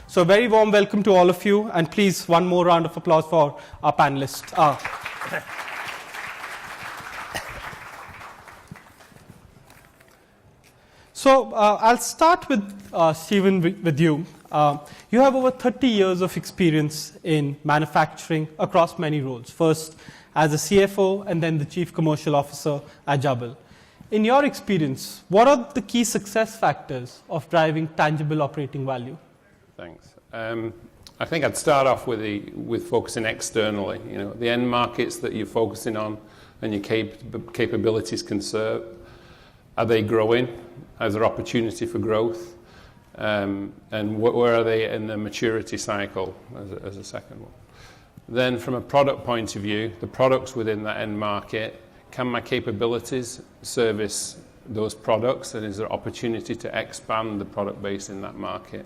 So a very warm welcome to all of you, and please one more round of applause for our panelists. So I'll start with Stephen, with you. You have over 30 years of experience in manufacturing across many roles. First as a CFO and then the Chief Commercial Officer at Jabal. In your experience, what are the key success factors of driving tangible operating value? Thanks. I think I'd start off with focusing externally. You know, the end markets that you're focusing on and your capabilities can serve. Are they growing? Is there opportunity for growth? And where are they in the maturity cycle as a second one? Then from a product point of view, the products within that end market, can my capabilities service those products, and is there opportunity to expand the product base in that market?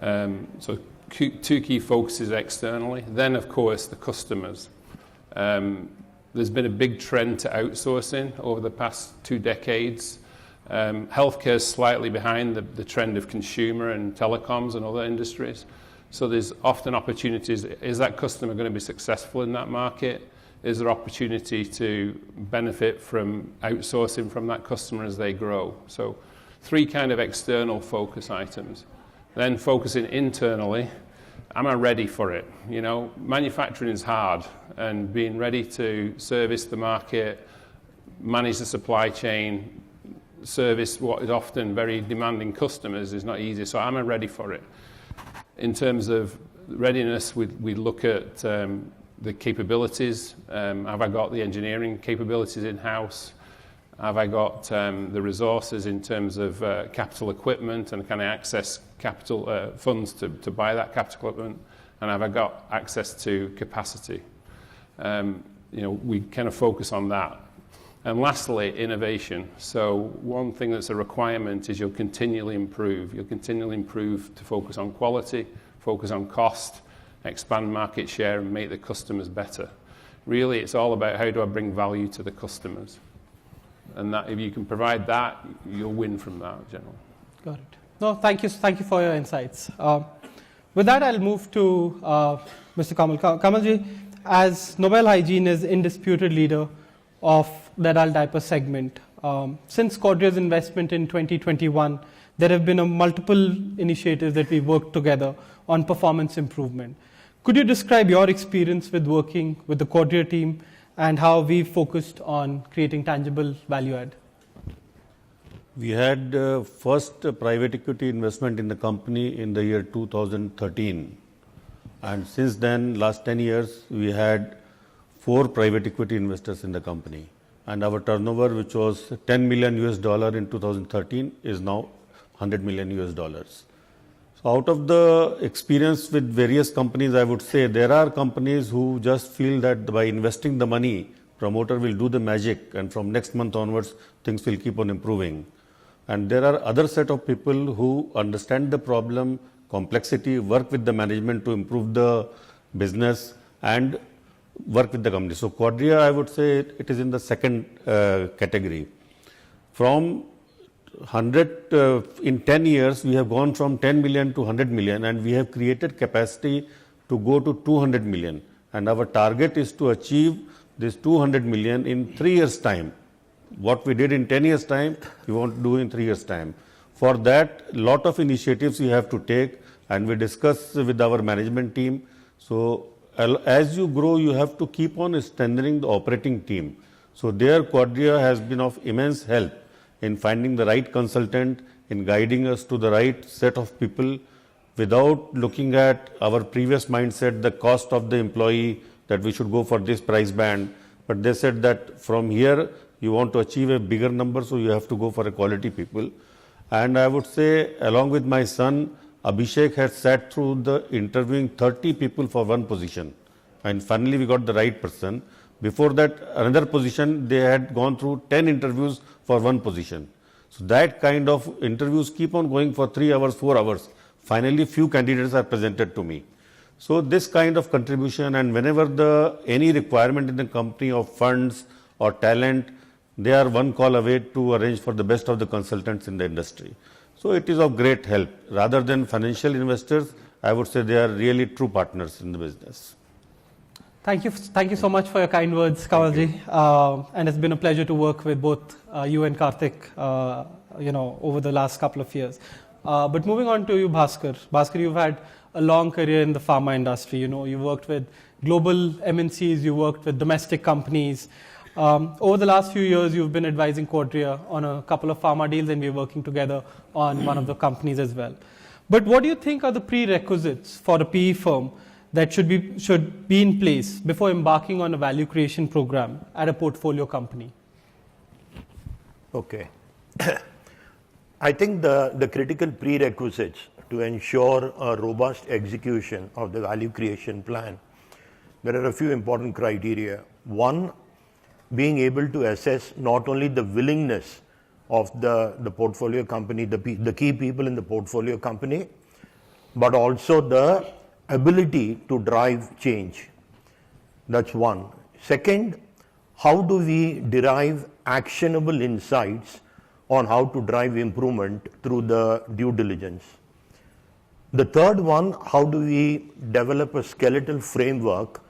So two key focuses externally. Then, of course, the customers. There's been a big trend to outsourcing over the past 2 decades. Healthcare is slightly behind the trend of consumer and telecoms and other industries. So there's often opportunities. Is that customer going to be successful in that market? Is there opportunity to benefit from outsourcing from that customer as they grow? So 3 kind of external focus items. Then focusing internally, am I ready for it? You know, manufacturing is hard, and being ready to service the market, manage the supply chain, service what is often very demanding customers is not easy. So am I ready for it? In terms of readiness, we look at the capabilities. Have I got the engineering capabilities in-house? Have I got the resources in terms of capital equipment, and can I access capital funds to buy that capital equipment? And have I got access to capacity? You know, we kind of focus on that. And lastly, innovation. So one thing that's a requirement is you'll continually improve. You'll continually improve to focus on quality, focus on cost, expand market share, and make the customers better. Really, it's all about how do I bring value to the customers. And that if you can provide that, you'll win from that, generally. Got it. No, thank you for your insights. With that, I'll move to Mr. Kamal. Kamalji, as Nobel Hygiene is indisputed leader of the adult diaper segment, since Quadria's investment in 2021, there have been multiple initiatives that we worked together on performance improvement. Could you describe your experience with working with the Quadria team and how we focused on creating tangible value add? We had first private equity investment in the company in the year 2013. And since then, last 10 years, we had 4 private equity investors in the company. And our turnover, which was $10 million in 2013, is now $100 million. So out of the experience with various companies, I would say there are companies who just feel that by investing the money, promoter will do the magic, and from next month onwards, things will keep on improving. And there are other set of people who understand the problem, complexity, work with the management to improve the business and work with the company. So Quadria, I would say it is in the second category. From 100 in 10 years, we have gone from 10 million to 100 million, and we have created capacity to go to 200 million. And our target is to achieve this 200 million in 3 years' time. What we did in 10 years' time, we want to do in 3 years' time. For that, lot of initiatives we have to take, and we discuss with our management team. So as you grow, you have to keep on strengthening the operating team. So there, Quadria has been of immense help in finding the right consultant, in guiding us to the right set of people without looking at our previous mindset, the cost of the employee, that we should go for this price band. But they said that from here, you want to achieve a bigger number, so you have to go for a quality people. And I would say, along with my son, Abhishek has sat through the interviewing 30 people for one position. And finally, we got the right person. Before that, another position, they had gone through 10 interviews for one position. So that kind of interviews keep on going for 3 hours, 4 hours. Finally, few candidates are presented to me. So this kind of contribution, and whenever any requirement in the company of funds or talent, they are one call away to arrange for the best of the consultants in the industry. So it is of great help. Rather than financial investors, I would say they are really true partners in the business. Thank you so much for your kind words, Kamalji. And it's been a pleasure to work with both you and Karthik, over the last couple of years. But moving on to you, Bhaskar. Bhaskar, you've had a long career in the pharma industry. You worked with global MNCs, you worked with domestic companies. Over the last few years, you've been advising Quadria on a couple of pharma deals, and we're working together on one of the companies as well. But what do you think are the prerequisites for a PE firm that should be in place before embarking on a value creation program at a portfolio company? Okay. I think the critical prerequisites to ensure a robust execution of the value creation plan, there are a few important criteria. One, being able to assess not only the willingness of the portfolio company, the key people in the portfolio company, but also the ability to drive change. That's one. Second, how do we derive actionable insights on how to drive improvement through the due diligence? The third one, how do we develop a skeletal framework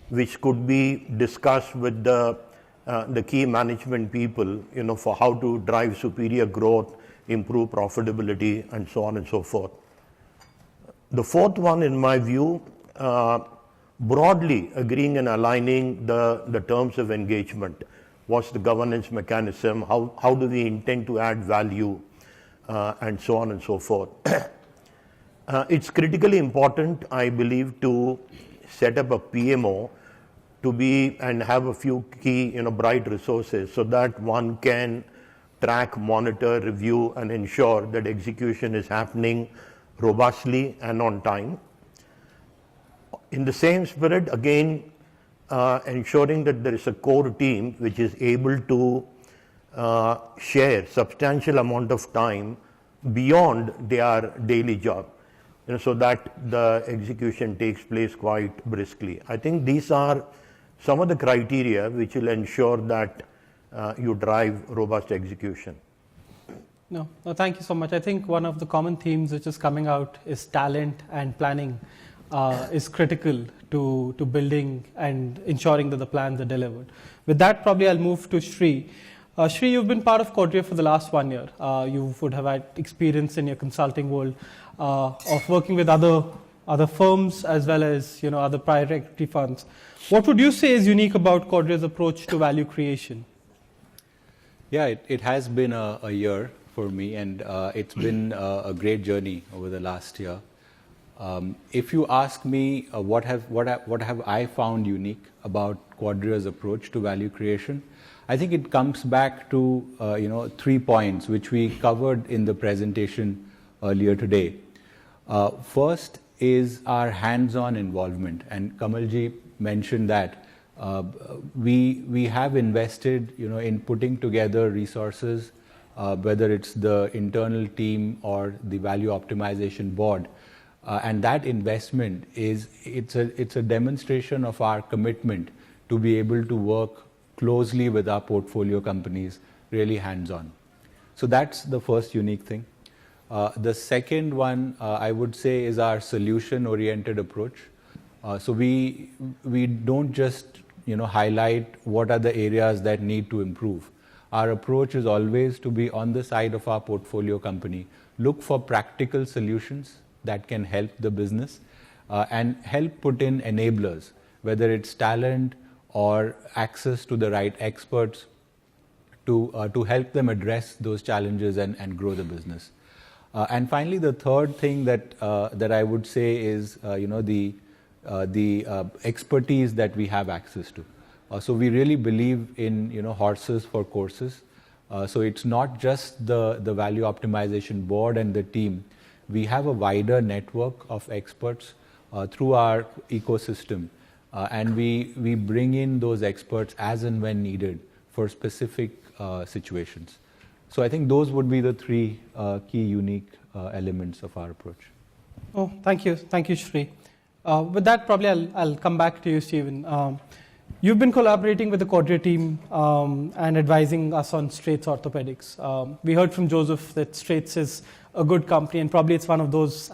which could be discussed with the key management people, for how to drive superior growth, improve profitability, and so on and so forth. The fourth one, in my view, broadly agreeing and aligning the terms of engagement. What's the governance mechanism? How do we intend to add value, and so on and so forth. It's critically important, I believe, to set up a PMO to be and have a few key, bright resources so that one can track, monitor, review, and ensure that execution is happening robustly and on time. In the same spirit, again, ensuring that there is a core team which is able to share substantial amount of time beyond their daily job, so that the execution takes place quite briskly. I think these are some of the criteria which will ensure that you drive robust execution. No, thank you so much. I think one of the common themes which is coming out is talent and planning is critical to building and ensuring that the plans are delivered. With that, probably I'll move to Shri. Shri, you've been part of Quadria for the last 1 year. You would have had experience in your consulting world of working with other firms as well as other private equity funds. What would you say is unique about Quadria's approach to value creation? Yeah, it has been a year for me, and it's been a great journey over the last year. If you ask me what have I found unique about Quadria's approach to value creation, I think it comes back to 3 points which we covered in the presentation earlier today. First is our hands-on involvement, and Kamalji mentioned that we have invested in putting together resources, whether it's the internal team or the value optimization board, and that investment it's a demonstration of our commitment to be able to work closely with our portfolio companies, really hands-on. So that's the first unique thing. The second one I would say is our solution-oriented approach. So we don't just highlight what are the areas that need to improve. Our approach is always to be on the side of our portfolio company, look for practical solutions that can help the business, and help put in enablers, whether it's talent or access to the right experts to help them address those challenges and grow the business. And finally, the third thing that I would say is the expertise that we have access to. So we really believe in horses for courses. So it's not just the value optimization board and the team. We have a wider network of experts through our ecosystem, and we bring in those experts as and when needed for specific situations. So I think those would be the 3 key unique elements of our approach. Oh, thank you, Shri. With that, probably I'll come back to you, Stephen. You've been collaborating with the Quadria team and advising us on Straits Orthopedics. We heard from Joseph that Straits is a good company, and probably it's one of those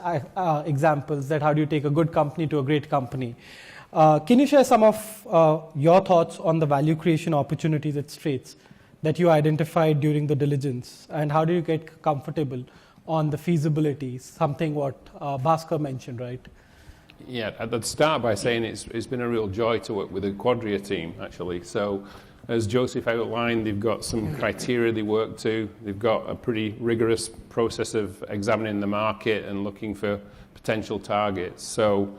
examples that how do you take a good company to a great company. Can you share some of your thoughts on the value creation opportunities at Straits that you identified during the diligence, and how do you get comfortable on the feasibility, something what Bhaskar mentioned, right? Yeah, I'd start by saying it's been a real joy to work with the Quadria team, actually. So, as Joseph outlined, they've got some criteria they work to. They've got a pretty rigorous process of examining the market and looking for potential targets. So,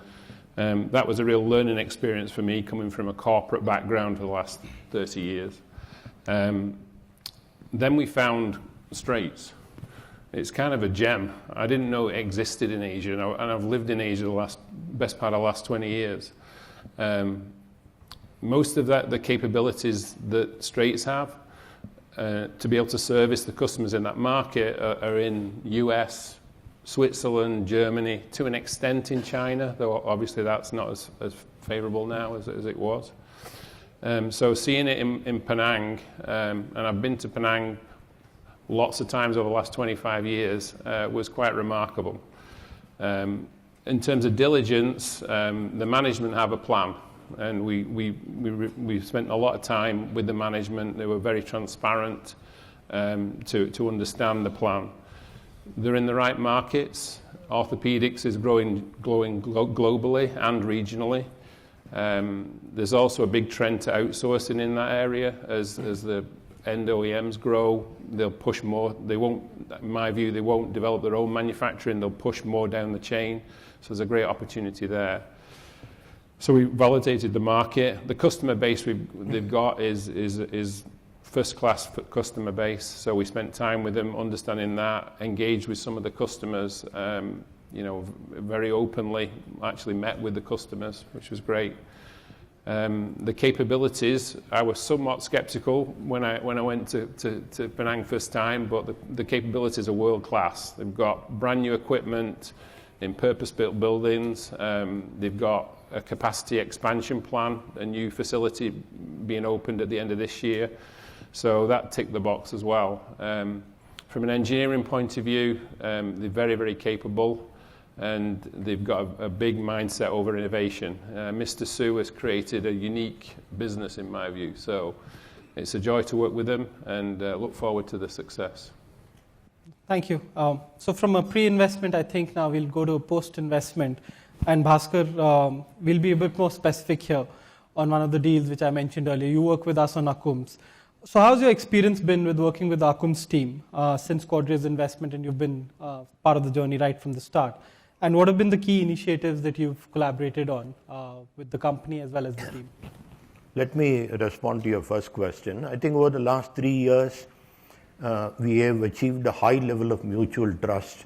that was a real learning experience for me, coming from a corporate background for the last 30 years. Then we found Straits. It's kind of a gem. I didn't know it existed in Asia, and I've lived in Asia the best part of the last 20 years. Most of the capabilities that Straits have to be able to service the customers in that market are in US, Switzerland, Germany, to an extent in China, though obviously that's not as favorable now as it was. So seeing it in Penang, and I've been to Penang lots of times over the last 25 years, was quite remarkable. In terms of diligence, the management have a plan, and we spent a lot of time with the management. They were very transparent to understand the plan. They're in the right markets. Orthopedics is growing globally and regionally. There's also a big trend to outsourcing in that area as the end OEMs grow. They'll push more. They won't, in my view, they won't develop their own manufacturing. They'll push more down the chain. So there's a great opportunity there. So we validated the market. The customer base they've got is first-class customer base. So we spent time with them understanding that, engaged with some of the customers, very openly, actually met with the customers, which was great. The capabilities, I was somewhat skeptical when I went to Penang first time, but the capabilities are world-class. They've got brand new equipment in purpose-built buildings. They've got a capacity expansion plan, a new facility being opened at the end of this year. So that ticked the box as well. From an engineering point of view, they're very, very capable, and they've got a big mindset over innovation. Mr. Su has created a unique business, in my view. So it's a joy to work with them, and look forward to the success. Thank you. So from a pre-investment, I think now we'll go to a post-investment. And Bhaskar, we'll be a bit more specific here on one of the deals which I mentioned earlier. You work with us on Akums. So how's your experience been with working with the Akums team since Quadria's investment, and you've been part of the journey right from the start? And what have been the key initiatives that you've collaborated on with the company as well as the team? Let me respond to your first question. I think over the last 3 years, we have achieved a high level of mutual trust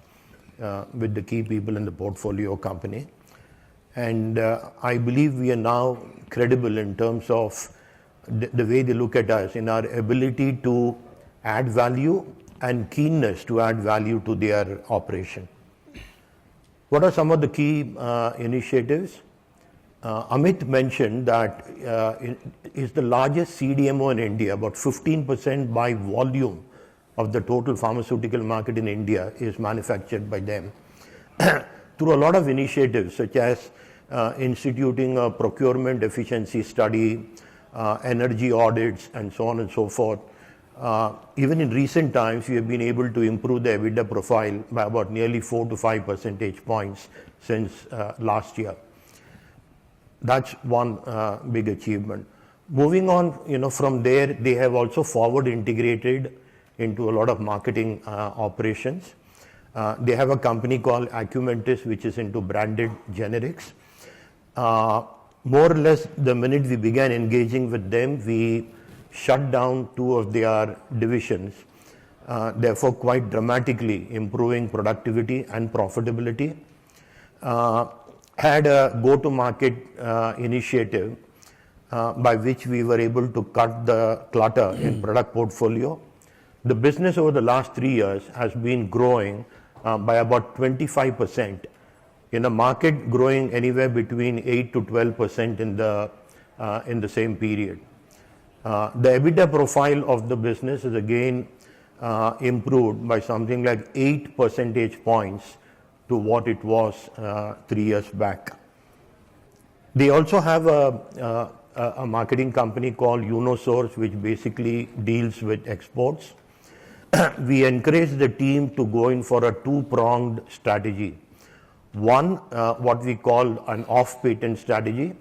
with the key people in the portfolio company. And I believe we are now credible in terms of the way they look at us, in our ability to add value and keenness to add value to their operation. What are some of the key initiatives? Amit mentioned that it is the largest CDMO in India. About 15% by volume of the total pharmaceutical market in India is manufactured by them. Through a lot of initiatives, such as instituting a procurement efficiency study, energy audits, and so on and so forth. Even in recent times, we have been able to improve the EBITDA profile by about nearly 4 to 5 percentage points since last year. That's one big achievement. Moving on, from there, they have also forward integrated into a lot of marketing operations. They have a company called Acumentis, which is into branded generics. More or less, the minute we began engaging with them, we shut down 2 of their divisions, therefore quite dramatically improving productivity and profitability. Had a go-to-market initiative by which we were able to cut the clutter in product portfolio. The business over the last 3 years has been growing by about 25%. In a market growing anywhere between 8 to 12% in the same period. The EBITDA profile of the business is again improved by something like 8 percentage points to what it was 3 years back. They also have a marketing company called UnoSource, which basically deals with exports. We encourage the team to go in for a two-pronged strategy. One, what we call an off-patent strategy,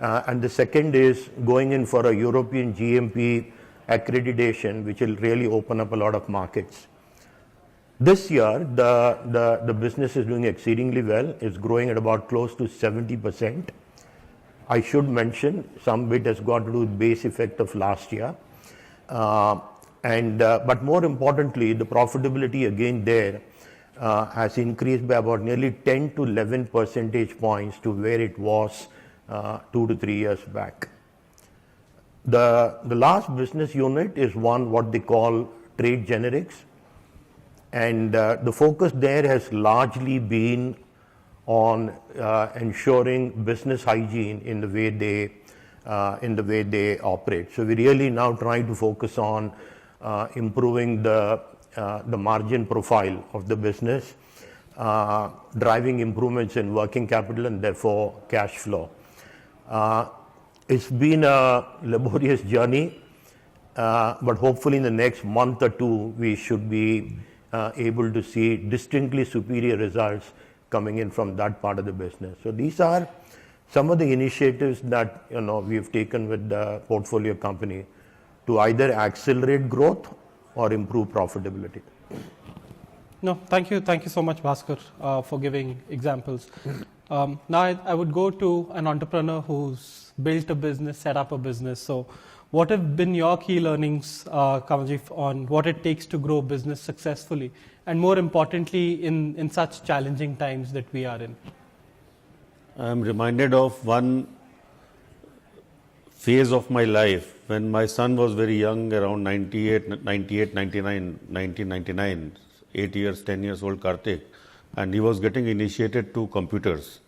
and the second is going in for a European GMP accreditation, which will really open up a lot of markets. This year, the business is doing exceedingly well. It's growing at about close to 70%. I should mention some bit has got to do with base effect of last year. But more importantly, the profitability again there has increased by about nearly 10 to 11 percentage points to where it was 2 to 3 years back. The last business unit is one what they call trade generics, and the focus there has largely been on ensuring business hygiene in the way they operate. So we really now trying to focus on improving the margin profile of the business, driving improvements in working capital and therefore cash flow. It's been a laborious journey, but hopefully in the next month or two we should be able to see distinctly superior results coming in from that part of the business. So these are some of the initiatives that we've taken with the portfolio company to either accelerate growth or improve profitability. No, thank you so much, Bhaskar, for giving examples. Now I would go to an entrepreneur who's built a business, set up a business. So what have been your key learnings, Kamalji, on what it takes to grow business successfully, and more importantly, in such challenging times that we are in? I'm reminded of one phase of my life when my son was very young, around 1999, 8 years, 10 years old Karthik, and he was getting initiated to computers.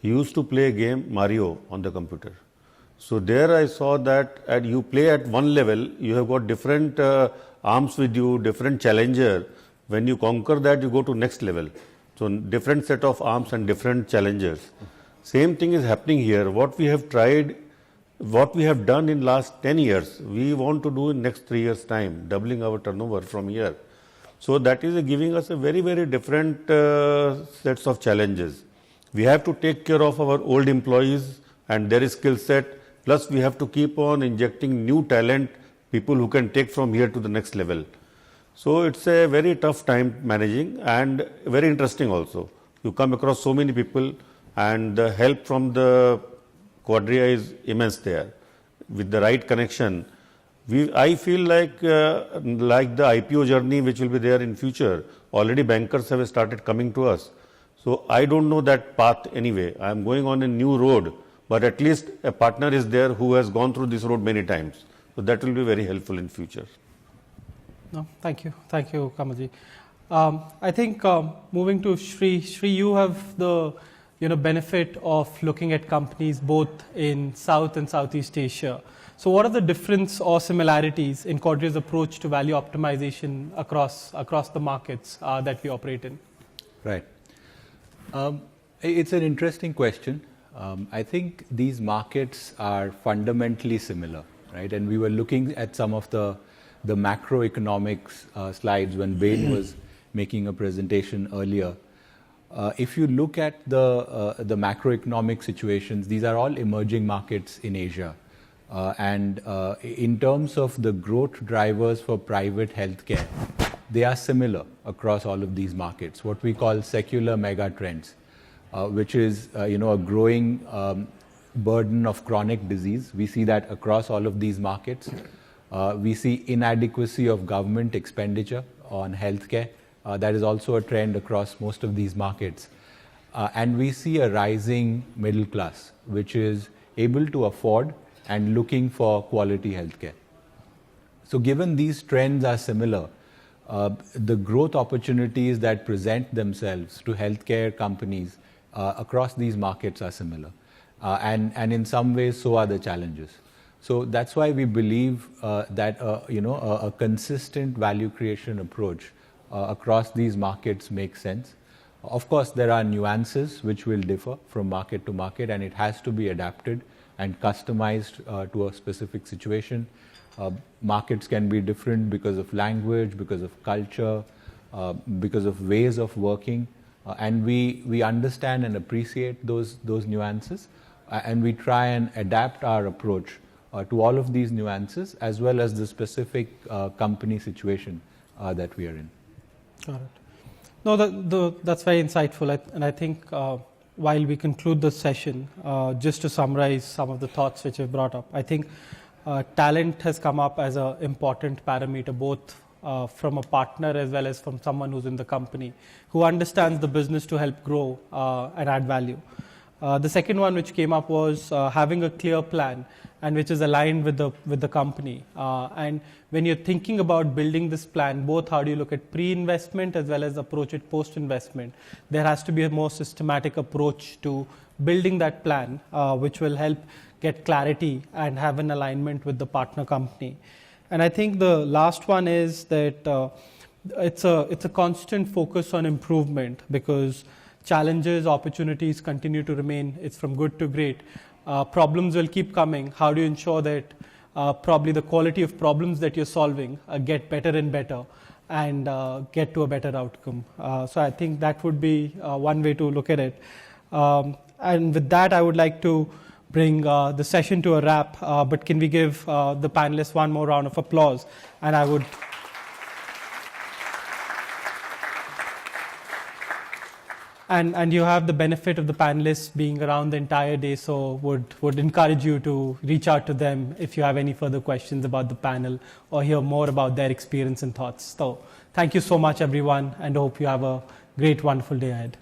He used to play a game, Mario, on the computer. So there I saw that you play at one level, you have got different arms with you, different challenger. When you conquer that, you go to next level. So different set of arms and different challengers. Same thing is happening here. What we have tried, what we have done in last 10 years, we want to do in next 3 years time, doubling our turnover from here. So that is giving us a very, very different sets of challenges. We have to take care of our old employees and their skill set, plus we have to keep on injecting new talent, people who can take from here to the next level. So it's a very tough time managing and very interesting also. You come across so many people and the help from the Quadria is immense there. With the right connection, I feel like the IPO journey which will be there in future, already bankers have started coming to us. So I don't know that path anyway. I am going on a new road, but at least a partner is there who has gone through this road many times. So that will be very helpful in future. No, thank you, Kamalji. I think moving to Shri. Shri, you have the benefit of looking at companies both in South and Southeast Asia. So what are the difference or similarities in Quadria's approach to value optimization across the markets that we operate in? Right. It's an interesting question. I think these markets are fundamentally similar, right? And we were looking at some of the macroeconomics slides when Bain was making a presentation earlier. If you look at the macroeconomic situations, these are all emerging markets in Asia. And in terms of the growth drivers for private healthcare, they are similar across all of these markets, what we call secular mega trends, which is a growing burden of chronic disease. We see that across all of these markets. We see inadequacy of government expenditure on healthcare. That is also a trend across most of these markets. And we see a rising middle class, which is able to afford and looking for quality healthcare. So given these trends are similar, the growth opportunities that present themselves to healthcare companies across these markets are similar. And in some ways, so are the challenges. So that's why we believe that a consistent value creation approach across these markets makes sense. Of course, there are nuances which will differ from market to market, and it has to be adapted and customized to a specific situation. Markets can be different because of language, because of culture, because of ways of working, and we understand and appreciate those nuances, and we try and adapt our approach to all of these nuances as well as the specific company situation that we are in. Got it. No, that's very insightful, and I think while we conclude this session, just to summarize some of the thoughts which you've brought up, I think talent has come up as an important parameter, both from a partner as well as from someone who's in the company, who understands the business to help grow and add value. The second one which came up was having a clear plan and which is aligned with the company. And when you're thinking about building this plan, both how do you look at pre-investment as well as approach it post-investment, there has to be a more systematic approach to building that plan, which will help get clarity and have an alignment with the partner company. And I think the last one is that it's a constant focus on improvement, because challenges, opportunities continue to remain. It's from good to great. Problems will keep coming. How do you ensure that probably the quality of problems that you're solving get better and better and get to a better outcome? So I think that would be one way to look at it. And with that, I would like to bring the session to a wrap, but can we give the panelists one more round of applause? And I would... And you have the benefit of the panelists being around the entire day, so would encourage you to reach out to them if you have any further questions about the panel or hear more about their experience and thoughts. So thank you so much, everyone, and hope you have a great, wonderful day ahead.